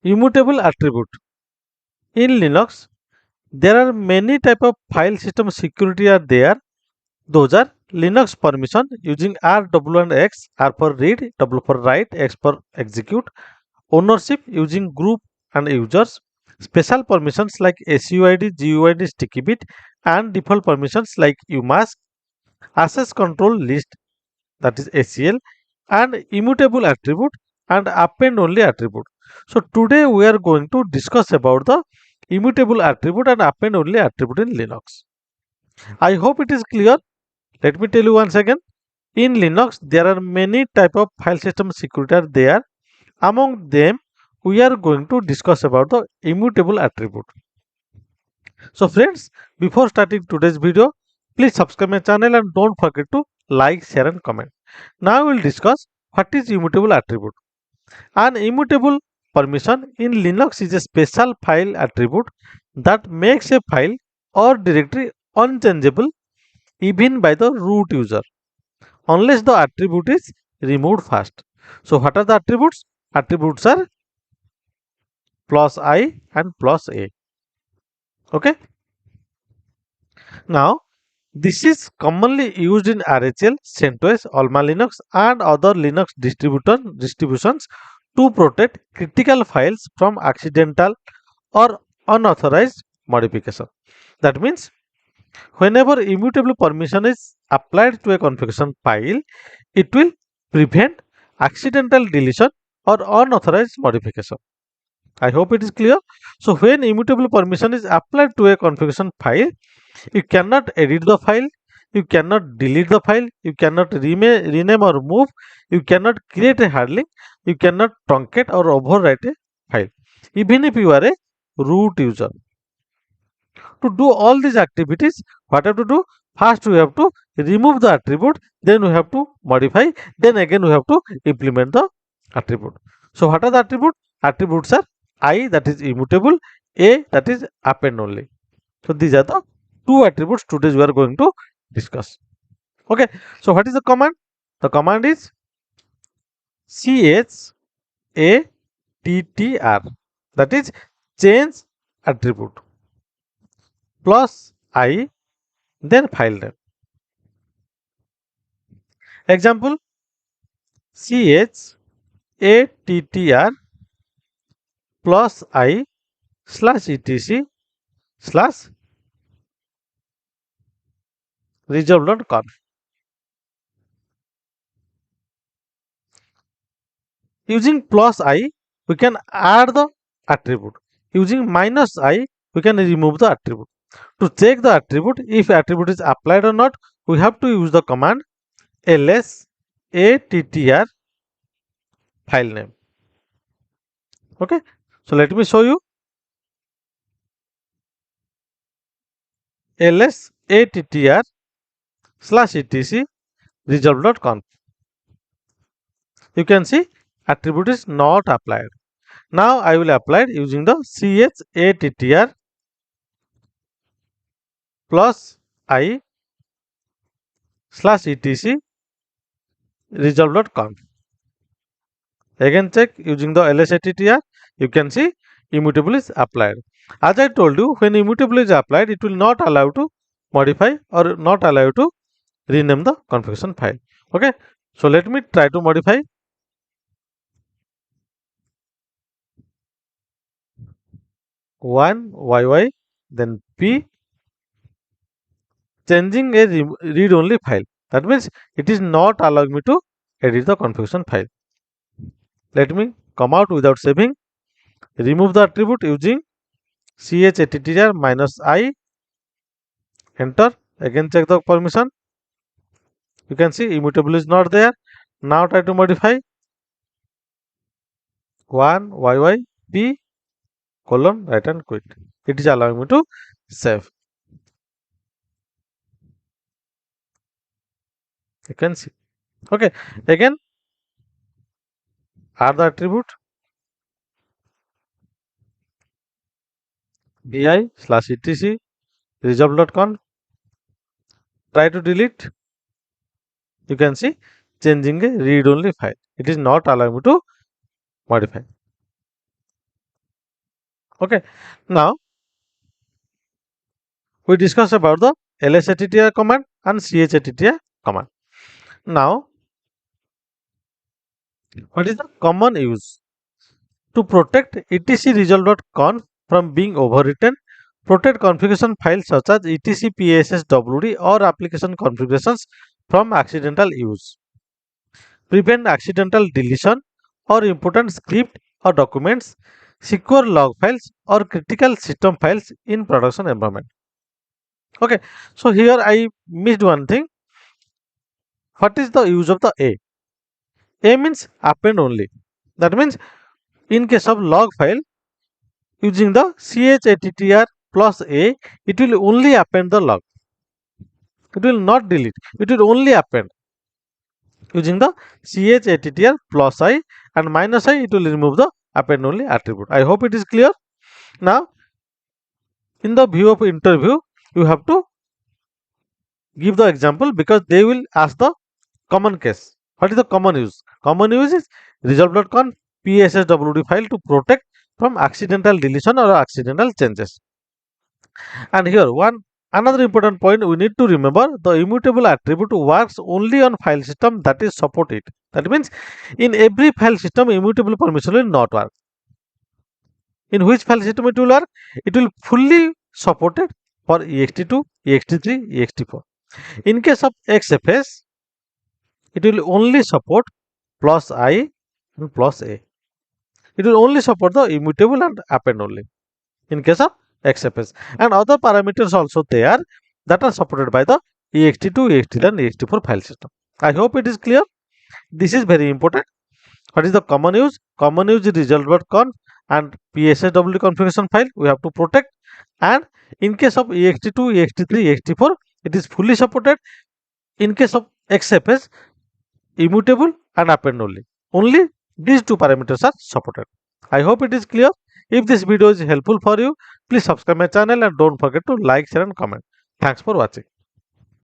Immutable attribute. In Linux, there are many type of file system security are there. Those are Linux permission using R, W and X. R for read, W for write, X for execute. Ownership using group and users. Special permissions like SUID, GUID, sticky bit, and default permissions like UMask. Access control list, that is ACL, and immutable attribute and append only attribute. So today we are going to discuss about the immutable attribute and append only attribute in Linux. I hope it is clear. Let me tell you once again. In Linux, there are many type of file system security are there. Among them, we are going to discuss about the immutable attribute. So friends, before starting today's video, please subscribe my channel and don't forget to like, share and comment. Now we will discuss what is immutable attribute. An immutable permission in Linux is a special file attribute that makes a file or directory unchangeable even by the root user unless the attribute is removed first. So what are the attributes? Attributes are plus I and plus A. Okay. Now this is commonly used in RHEL, CentOS, Alma Linux and other Linux distributions to protect critical files from accidental or unauthorized modification. That means whenever immutable permission is applied to a configuration file, it will prevent accidental deletion or unauthorized modification. I hope it is clear. So when immutable permission is applied to a configuration file, you cannot edit the file, you cannot delete the file, you cannot rename or move, you cannot create a hard link, you cannot truncate or overwrite a file, even if you are a root user. To do all these activities, what have to do? First, we have to remove the attribute, then we have to modify, then again we have to implement the attribute. So, what are the attributes? Attributes are I, that is immutable, A, that is append only. So, these are the two attributes today we are going to discuss. Okay. So, what is the command? The command is chattr, that is change attribute, plus I, then file name. Example, chattr plus I slash etc slash resolve.conf. Using plus I, we can add the attribute. Using minus I, we can remove the attribute. To check the attribute, if attribute is applied or not, we have to use the command lsattr file name. Okay. So let me show you. lsattr slash etc resolve.conf. You can see attribute is not applied. Now I will apply it using the chattr plus I slash etc resolve.conf. Again check using the lsattr. You can see immutable is applied. As I told you, when immutable is applied, it will not allow to modify or not allow to rename the configuration file. Okay. So let me try to modify. One YY, then P, changing a read only file. That means it is not allowing me to edit the configuration file. Let me come out without saving. Remove the attribute using chattr minus I. Enter. Again check the permission. You can see immutable is not there. Now try to modify. 1 YY P colon write and quit. It is allowing me to save. You can see. Okay. Again add the attribute bi slash etc resolve.conf. Try to delete. You can see changing a read only file. It is not allowing me to modify. Okay. Now we discussed about the lsattr command and chattr command. Now, what is the common use? To protect etc from being overwritten, protect configuration files such as etc or application configurations from accidental use. Prevent accidental deletion or important script or documents, secure log files or critical system files in production environment. Okay, so here I missed one thing. What is the use of the A? A means append only. That means in case of log file, using the chattr plus A, it will only append the log. It will not delete. It will only append. Using the chattr plus I and minus I, it will remove the append only attribute. I hope it is clear. Now, in the view of interview, you have to give the example because they will ask the common case. What is the common use? Common use is resolve.conf PSSWD file to protect from accidental deletion or accidental changes. And here another important point we need to remember, the immutable attribute works only on file system that is support it. That means in every file system immutable permission will not work. In which file system it will work? It will fully supported for ext2, ext3, ext4. In case of XFS, it will only support plus I and plus A. It will only support the immutable and append only in case of XFS, and other parameters also there that are supported by the ext2, ext3 and ext4 file system. I hope it is clear. This is very important. What is the common use? Common use is result.conf and PSSW configuration file we have to protect, and in case of ext2, ext3, ext4 it is fully supported. In case of XFS, immutable and append only. Only these two parameters are supported. I hope it is clear. If this video is helpful for you, please subscribe my channel and don't forget to like, share and comment. Thanks for watching.